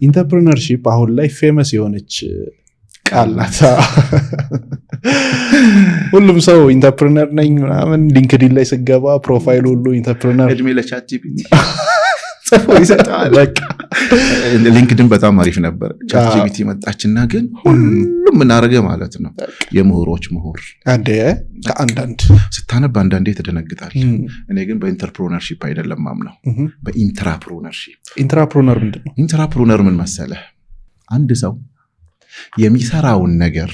ኢንተርፕረነርሺፕ አሁን ላይ ፌመስ የሆነች ቃል ናት። ሁሉም ሰው ኢንተርፕረነር ነኝ ምናምን ሊንክድኢን ላይ ስገባ ፕሮፋይል ሁሉ ኢንተርፕረነር እድሜ ለቻትጂፒቲ ጽፎ ይሰጣል። በቃ ሊንክድኢን በጣም አሪፍ ነበር። ቻትጂፒቲ መጣችና ግን ሁሉም እናረገ ማለት ነው። የምሁሮች ምሁር ከአንዳንድ ስታነብ አንዳንዴ ተደነግጣል። እኔ ግን በኢንተርፕረነርሺፕ አይደለም ማምነው፣ በኢንትራፕረነርሺፕ። ኢንትራፕረነር ምንድን ነው? ኢንትራፕረነር ምን መሰለህ? አንድ ሰው የሚሰራውን ነገር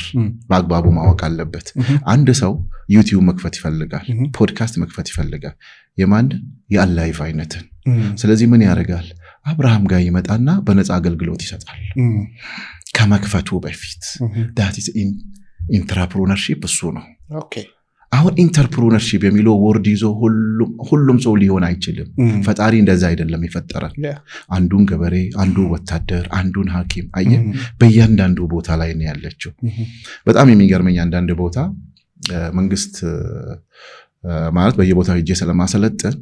በአግባቡ ማወቅ አለበት። አንድ ሰው ዩቲዩብ መክፈት ይፈልጋል፣ ፖድካስት መክፈት ይፈልጋል። የማን የአላይቭ አይነትን። ስለዚህ ምን ያደርጋል? አብርሃም ጋር ይመጣና በነፃ አገልግሎት ይሰጣል ከመክፈቱ በፊት። that is ኢንትራፕረነርሺፕ እሱ ነው። አሁን ኢንተርፕረነርሺፕ የሚለው ወርድ ይዞ ሁሉም ሰው ሊሆን አይችልም። ፈጣሪ እንደዛ አይደለም የፈጠረን። አንዱን ገበሬ፣ አንዱ ወታደር፣ አንዱን ሐኪም አየህ፣ በእያንዳንዱ ቦታ ላይ ነው ያለችው። በጣም የሚገርመኝ አንዳንድ ቦታ መንግስት ማለት በየቦታው ሄጄ ስለማሰለጥን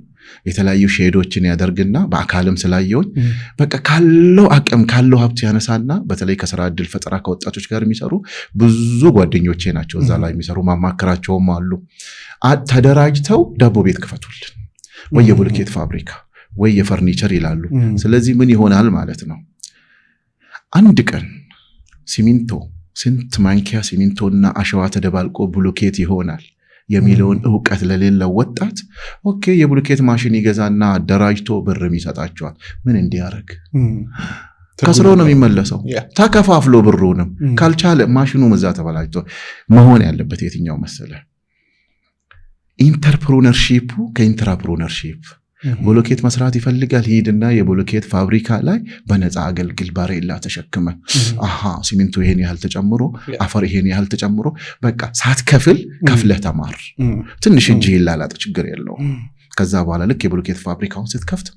የተለያዩ ሼዶችን ያደርግና በአካልም ስላየውኝ በቃ ካለው አቅም ካለው ሀብት ያነሳና በተለይ ከስራ ዕድል ፈጠራ ከወጣቶች ጋር የሚሰሩ ብዙ ጓደኞቼ ናቸው እዛ ላይ የሚሰሩ፣ ማማከራቸውም አሉ። ተደራጅተው ዳቦ ቤት ክፈቱልን ወይ የቡልኬት ፋብሪካ ወይ የፈርኒቸር ይላሉ። ስለዚህ ምን ይሆናል ማለት ነው? አንድ ቀን ሲሚንቶ ስንት ማንኪያ ሲሚንቶና አሸዋ ተደባልቆ ቡልኬት ይሆናል የሚለውን ዕውቀት ለሌለው ወጣት ኦኬ የቡልኬት ማሽን ይገዛና አደራጅቶ ብርም ይሰጣቸዋል። ምን እንዲያደርግ ከስሮ ነው የሚመለሰው። ተከፋፍሎ ብሩንም ካልቻለ ማሽኑ መዛ ተበላሽቶ መሆን ያለበት የትኛው መሰለ? ኢንተርፕረነርሺፑ ከኢንትራፕረነርሺፕ ቡልኬት መስራት ይፈልጋል። ሂድና የቡልኬት ፋብሪካ ላይ በነፃ አገልግል፣ ባሬላ ተሸክመ ሲሚንቶ ይሄን ያህል ተጨምሮ፣ አፈር ይሄን ያህል ተጨምሮ፣ በቃ ሳትከፍል ከፍለህ ተማር። ትንሽ እጅ ይላላጥ ችግር የለው። ከዛ በኋላ ልክ የቡልኬት ፋብሪካውን ስትከፍት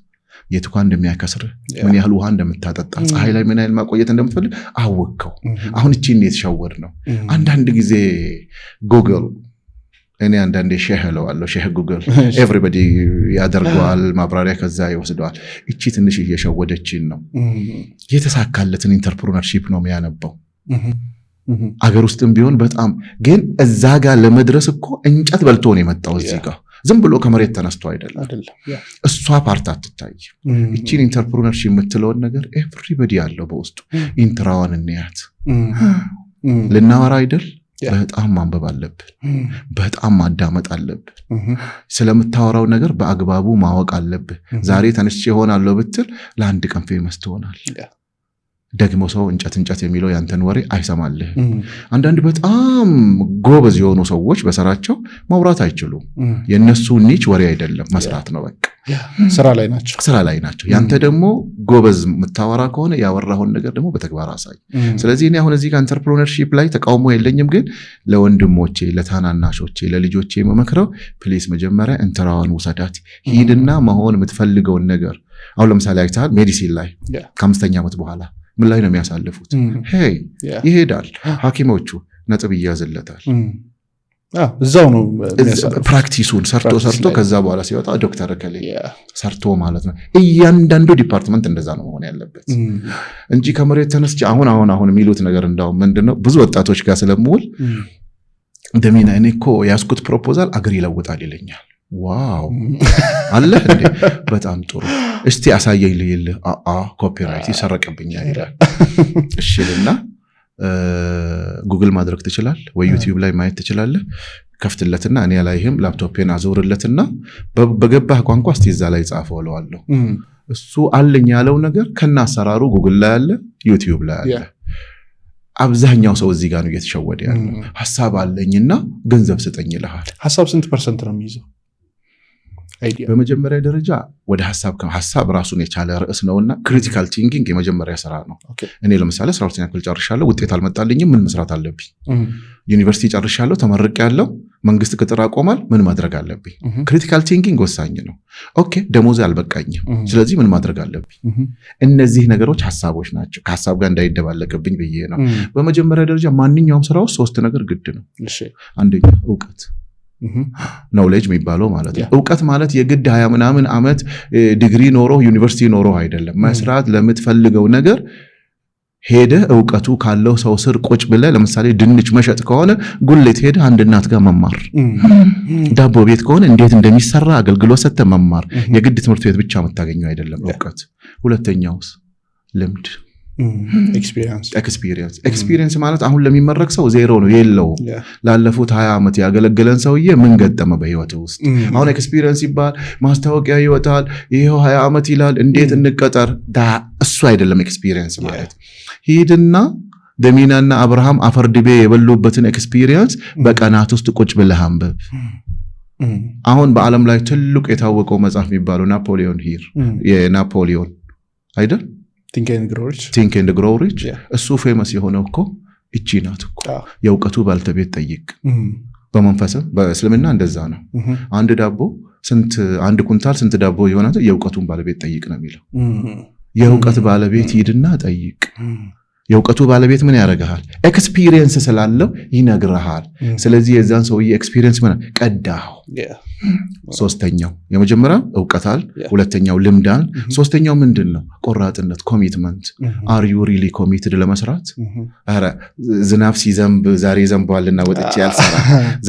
የቱካ እንደሚያከስር፣ ምን ያህል ውሃ እንደምታጠጣ፣ ፀሐይ ላይ ምን ያህል ማቆየት እንደምትፈልግ አወቅከው። አሁን እቺ እንዴት ሸወድ ነው። አንዳንድ ጊዜ ጉግል እኔ አንዳንዴ ሼህ እለዋለሁ፣ ሼህ ጉግል ኤቭሪባዲ ያደርገዋል፣ ማብራሪያ ከዛ ይወስደዋል። እቺ ትንሽ እየሸወደችን ነው። የተሳካለትን ኢንተርፕረነርሺፕ ነው የሚያነባው። አገር ውስጥም ቢሆን በጣም ግን እዛ ጋር ለመድረስ እኮ እንጨት በልቶ ነው የመጣው። እዚህ ጋር ዝም ብሎ ከመሬት ተነስቶ አይደለም። እሷ ፓርት አትታይ። እቺን ኢንተርፕረነርሺፕ የምትለውን ነገር ኤቭሪባዲ ያለው በውስጡ። ኢንትራዋን እንያት። ልናወራ አይደል? በጣም ማንበብ አለብን። በጣም ማዳመጥ አለብን። ስለምታወራው ነገር በአግባቡ ማወቅ አለብን። ዛሬ ተነስቼ ሆናለሁ ብትል ለአንድ ቀን ፌመስ ትሆናለህ። ደግሞ ሰው እንጨት የሚለው ያንተን ወሬ አይሰማልህ። አንዳንድ በጣም ጎበዝ የሆኑ ሰዎች በስራቸው ማውራት አይችሉም። የነሱ ኒች ወሬ አይደለም፣ መስራት ነው። በቃ ስራ ላይ ናቸው። ያንተ ደግሞ ጎበዝ የምታወራ ከሆነ ያወራውን ነገር ደግሞ በተግባር አሳይ። ስለዚህ እኔ አሁን እዚህ ጋር ኢንተርፕረነርሺፕ ላይ ተቃውሞ የለኝም፣ ግን ለወንድሞቼ፣ ለታናናሾቼ፣ ለልጆቼ የምመክረው ፕሊስ መጀመሪያ ኢንትራዋን ውሰዳት። ሂድና መሆን የምትፈልገውን ነገር አሁን ለምሳሌ አይተሃል፣ ሜዲሲን ላይ ከ5ኛ ዓመት በኋላ ምን ላይ ነው የሚያሳልፉት? ሄይ ይሄዳል፣ ሐኪሞቹ ነጥብ ይያዝለታል። እዛው ነው ፕራክቲሱን ሰርቶ ከዛ በኋላ ሲወጣ ዶክተር ከሌ ሰርቶ ማለት ነው። እያንዳንዱ ዲፓርትመንት እንደዛ ነው መሆን ያለበት እንጂ ከመሬት ተነስቼ አሁን የሚሉት ነገር እንዳው ምንድነው ብዙ ወጣቶች ጋር ስለምውል እንደሚና እኔ እኮ ያስኩት ፕሮፖዛል አገር ይለውጣል ይለኛል። ዋው አለ እንዴ! በጣም ጥሩ፣ እስቲ አሳየኝ ልይልህ። ኮፒራይት ይሰረቅብኛል ይላል። እሺልና ጉግል ማድረግ ትችላል ወይ ዩቲዩብ ላይ ማየት ትችላለህ። ከፍትለትና እኔ ላይህም ላፕቶፔን አዘውርለትና በገባህ ቋንቋ እስቲ እዛ ላይ ጻፈው እለዋለሁ። እሱ አለኝ ያለው ነገር ከና አሰራሩ ጉግል ላይ አለ፣ ዩቲዩብ ላይ አለ። አብዛኛው ሰው እዚህ ጋር ነው እየተሸወደ ያለው። ሐሳብ አለኝና ገንዘብ ስጠኝ ይልሃል። ሐሳብ ስንት % ነው የሚይዘው? በመጀመሪያ ደረጃ ወደ ሐሳብ ራሱን የቻለ ርዕስ ነውና ክሪቲካል ቲንኪንግ የመጀመሪያ ስራ ነው። እኔ ለምሳሌ 12ኛ ክፍል ጨርሻለሁ፣ ውጤት አልመጣልኝም፣ ምን መስራት አለብኝ? ዩኒቨርሲቲ ጨርሻለሁ፣ ተመርቄያለሁ፣ መንግስት ቅጥር አቆማል፣ ምን ማድረግ አለብኝ? ክሪቲካል ቲንኪንግ ወሳኝ ነው። ኦኬ ደሞዝ አልበቃኝም፣ ስለዚህ ምን ማድረግ አለብኝ? እነዚህ ነገሮች ሐሳቦች ናቸው። ከሐሳብ ጋር እንዳይደባለቅብኝ ብዬ ነው። በመጀመሪያ ደረጃ ማንኛውም ስራ ውስጥ 3 ነገር ግድ ነው። አንደኛ እውቀት ኖሌጅ የሚባለው ማለት ነው። እውቀት ማለት የግድ 20 ምናምን ዓመት ዲግሪ ኖሮ ዩኒቨርሲቲ ኖሮ አይደለም። መስራት ለምትፈልገው ነገር ሄደ እውቀቱ ካለው ሰው ስር ቁጭ ብለ ለምሳሌ ድንች መሸጥ ከሆነ ጉሌት ሄደ አንድ እናት ጋር መማር፣ ዳቦ ቤት ከሆነ እንዴት እንደሚሰራ አገልግሎት ሰጥተ መማር። የግድ ትምህርት ቤት ብቻ የምታገኘው አይደለም እውቀት። ሁለተኛውስ ልምድ ኤክስፒሪየንስ ማለት አሁን ለሚመረቅ ሰው ዜሮ ነው የለውም። ላለፉት 20 ዓመት ያገለገለን ሰውዬ ምን ገጠመ በህይወት ውስጥ? አሁን ኤክስፒሪየንስ ይባል ማስታወቂያ ይወጣል፣ ይሄው 20 ዓመት ይላል፣ እንዴት እንቀጠር? እሱ አይደለም ኤክስፒሪየንስ ማለት። ሂድና ደሚናና አብርሃም አፈርድቤ የበሉበትን ኤክስፒሪየንስ በቀናት ውስጥ ቁጭ ብለህ አንብብ። አሁን በዓለም ላይ ትልቁ የታወቀው መጽሐፍ የሚባለው ናፖሊዮን ሂል የናፖሊዮን አይደል? ቲንክ ኤንድ ግሮው ሪች። እሱ ፌመስ የሆነው እኮ እቺ ናት እኮ የእውቀቱ ባልተቤት ጠይቅ። በመንፈስም በእስልምና እንደዛ ነው። አንድ ኩንታል ስንት ዳቦ ይሆናል? የእውቀቱን ባለቤት ጠይቅ ነው የሚለው። የእውቀት ባለቤት ሂድና ጠይቅ። የእውቀቱ ባለቤት ምን ያደርግሃል? ኤክስፒሪየንስ ስላለው ይነግርሃል። ስለዚህ የዛን ሰውዬ ኤክስፒሪየንስ ምን ቀዳው። ሶስተኛው የመጀመሪያው እውቀታል፣ ሁለተኛው ልምዳል፣ ሶስተኛው ምንድነው? ቆራጥነት፣ ኮሚትመንት። አር ዩ ሪሊ ኮሚትድ ለመስራት? አረ ዝናብ ሲዘንብ ዛሬ ዘንቧልና ወጥቼ ያልሰራ፣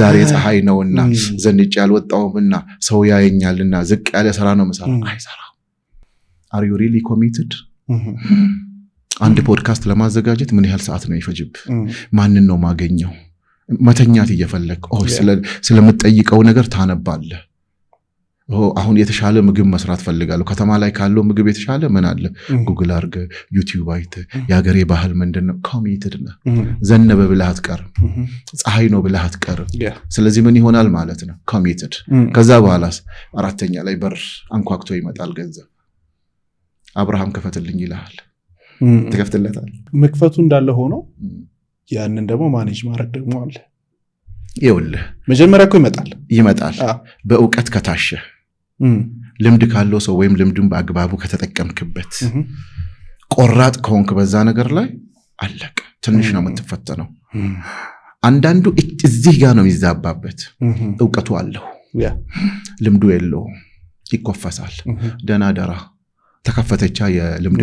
ዛሬ ፀሐይ ነውና ዘንጬ ያልወጣውምና ሰው ያየኛልና ዝቅ ያለ ስራ ነው መስራ፣ አይሰራም። አር ዩ ሪሊ ኮሚትድ? አንድ ፖድካስት ለማዘጋጀት ምን ያህል ሰዓት ነው ይፈጅብ? ማንን ነው ማገኘው? መተኛት እየፈለግ ስለምትጠይቀው ነገር ታነባለህ። አሁን የተሻለ ምግብ መስራት ፈልጋለሁ፣ ከተማ ላይ ካለው ምግብ የተሻለ ምን አለ? ጉግል አርገ፣ ዩቲዩብ አይተ፣ የሀገሬ ባህል ምንድነው? ኮሚትድ ነህ። ዘነበ ብለህ አትቀርም፣ ፀሐይ ነው ብለህ አትቀርም። ስለዚህ ምን ይሆናል ማለት ነው? ኮሚትድ። ከዛ በኋላስ አራተኛ ላይ በር አንኳክቶ ይመጣል ገንዘብ። አብርሃም ክፈትልኝ ይልሃል፣ ትከፍትለታል። መክፈቱ እንዳለ ሆኖ ያንን ደግሞ ማኔጅ ማድረግ ደግሞ አለ። ይኸውልህ መጀመሪያ እኮ ይመጣል በእውቀት ከታሸ ልምድ ካለው ሰው ወይም ልምዱን በአግባቡ ከተጠቀምክበት ቆራጥ ከሆንክ በዛ ነገር ላይ አለቀ። ትንሽ ነው የምትፈተነው። አንዳንዱ እዚህ ጋር ነው የሚዛባበት። እውቀቱ አለው ልምዱ የለውም፣ ይኮፈሳል። ደናደራ ተከፈተቻ የልምድ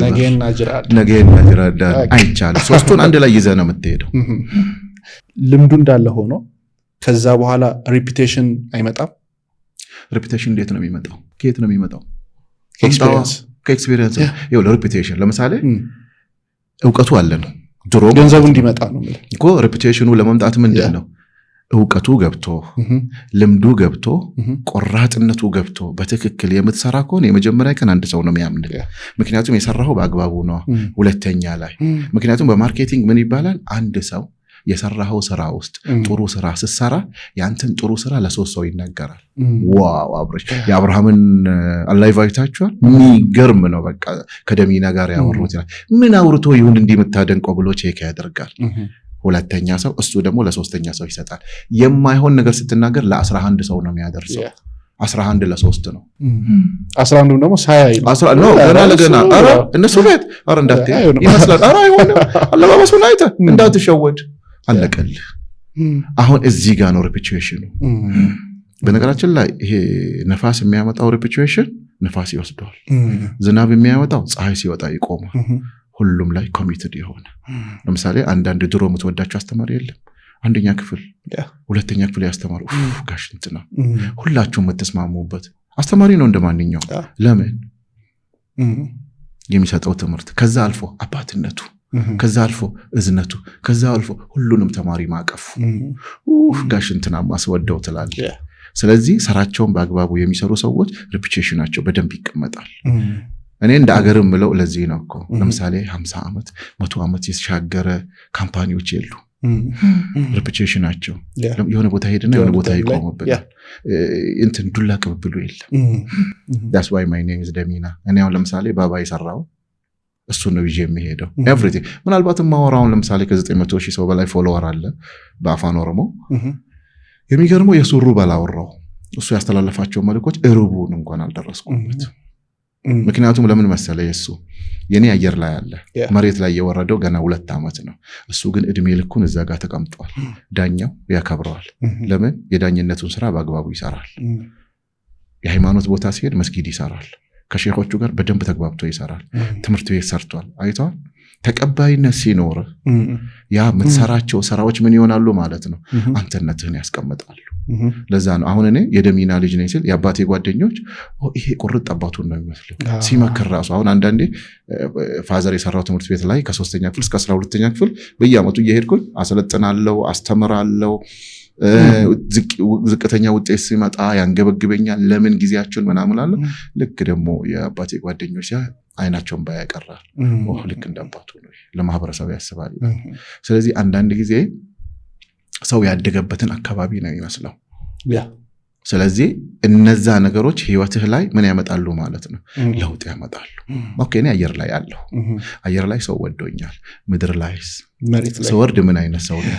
ነገና ጅራዳ አይቻልም። ሶስቱን አንድ ላይ ይዘህ ነው የምትሄደው። ልምዱ እንዳለ ሆኖ ከዛ በኋላ ሪፒቴሽን አይመጣም። ሪፒቴሽን እንዴት ነው የሚመጣው? ከየት ነው የሚመጣው? ከኤክስፒሪየንስ። ይኸውልህ ሪፒቴሽን ለምሳሌ እውቀቱ አለ ነው ድሮ ገንዘቡ እንዲመጣ ነው እኮ። ሪፒቴሽኑ ለመምጣት ምንድን ነው? እውቀቱ ገብቶ ልምዱ ገብቶ ቆራጥነቱ ገብቶ በትክክል የምትሰራ ከሆነ የመጀመሪያ ቀን አንድ ሰው ነው የሚያምን። ምክንያቱም የሰራው በአግባቡ ነው። ሁለተኛ ላይ ምክንያቱም በማርኬቲንግ ምን ይባላል? አንድ ሰው የሰራው ስራ ውስጥ ጥሩ ስራ ስትሰራ ያንተን ጥሩ ስራ ለሶስት ሰው ይናገራል። ዋው አብረሽ የአብርሃምን ላይቭ አይታችኋል? የሚገርም ነው። በቃ ከደሚና ጋር ያወሩት ምን አውርቶ ይሁን እንዲህ የምታደንቀው ብሎ ቼክ ያደርጋል። ሁለተኛ ሰው እሱ ደግሞ ለሶስተኛ ሰው ይሰጣል። የማይሆን ነገር ስትናገር ለ11 ሰው ነው የሚያደርሰው። 11 ለ3 ነው። 11 ደግሞ ሳያይ ነው ገና ለገና እነሱ ቤት እንዳትሄድ ይመስላል። አይሆንም አለባበሱን አይተህ እንዳትሸወድ አለቀልህ። አሁን እዚህ ጋር ነው ሪፒቹዌሽኑ። በነገራችን ላይ ይሄ ነፋስ የሚያመጣው ሪፒቹዌሽን ነፋስ ይወስደዋል። ዝናብ የሚያመጣው ፀሐይ ሲወጣ ይቆማል። ሁሉም ላይ ኮሚትድ የሆነ ለምሳሌ አንዳንድ ድሮ የምትወዳቸው አስተማሪ የለም? አንደኛ ክፍል ሁለተኛ ክፍል ያስተማሩ ጋሽ እንትና ሁላችሁም የምትስማሙበት አስተማሪ ነው እንደማንኛው። ለምን? የሚሰጠው ትምህርት ከዛ አልፎ አባትነቱ፣ ከዛ አልፎ እዝነቱ፣ ከዛ አልፎ ሁሉንም ተማሪ ማቀፉ ጋሽ እንትና ማስወደው ትላለህ። ስለዚህ ስራቸውን በአግባቡ የሚሰሩ ሰዎች ሪፒቴሽናቸው በደንብ ይቀመጣል። እኔ እንደ አገርም ምለው ለዚህ ነው እኮ ለምሳሌ 50 ዓመት 100 ዓመት የተሻገረ ካምፓኒዎች የሉ። ሪፒቴሽናቸው የሆነ ቦታ ሄድና የሆነ ቦታ ይቆምብናል። እንትን ዱላ ቅብብሉ የለም። that's why my name is ደሚና። እኔ አሁን ለምሳሌ ባባ የሰራው እሱ ነው ይዤ የሚሄደው ኤቭሪቲንግ። ምናልባትም ማወራውን ለምሳሌ ከ900,000 ሰው በላይ ፎሎወር አለ በአፋን ኦሮሞ። የሚገርመው የሱሩ ባላወራው እሱ ያስተላለፋቸው መልእኮች እሩቡን እንኳን አልደረስኩበት። ምክንያቱም ለምን መሰለ? የሱ የኔ አየር ላይ አለ፣ መሬት ላይ የወረደው ገና 2 ዓመት ነው። እሱ ግን እድሜ ልኩን እዛ ጋር ተቀምጧል። ዳኛው ያከብረዋል። ለምን? የዳኝነቱን ስራ በአግባቡ ይሰራል። የሃይማኖት ቦታ ሲሄድ መስጊድ ይሰራል። ከሼኾቹ ጋር በደንብ ተግባብቶ ይሰራል። ትምህርት ቤት ሰርቷል። አይተዋል። ተቀባይነት ሲኖር ያ የምትሰራቸው ስራዎች ምን ይሆናሉ ማለት ነው? አንተነትህን ያስቀምጣሉ። ለዛ ነው አሁን እኔ የደሚና ልጅ ነኝ ስል የአባቴ ጓደኞች ይሄ ቁርጥ አባቱን ነው የሚመስለው ሲመክር ራሱ። አሁን አንዳንዴ ፋዘር የሰራው ትምህርት ቤት ላይ ከ3ኛ ክፍል እስከ 12ኛ ክፍል በየአመቱ እየሄድኩኝ አሰለጥናለሁ፣ አስተምራለሁ። ዝቅተኛ ውጤት ሲመጣ ያንገበግበኛል። ለምን ጊዜያቸውን ምናምን አለ። ልክ ደግሞ የአባቴ ጓደኞች አይናቸውን ባያቀራል ልክ እንዳባቱ ነው፣ ለማህበረሰብ ያስባል። ስለዚህ አንዳንድ ጊዜ ሰው ያደገበትን አካባቢ ነው የሚመስለው። ስለዚህ እነዛ ነገሮች ህይወትህ ላይ ምን ያመጣሉ ማለት ነው? ለውጥ ያመጣሉ። ኦኬ እኔ አየር ላይ አለሁ፣ አየር ላይ ሰው ወዶኛል። ምድር ላይ ስወርድ ምን አይነት ሰው ነው?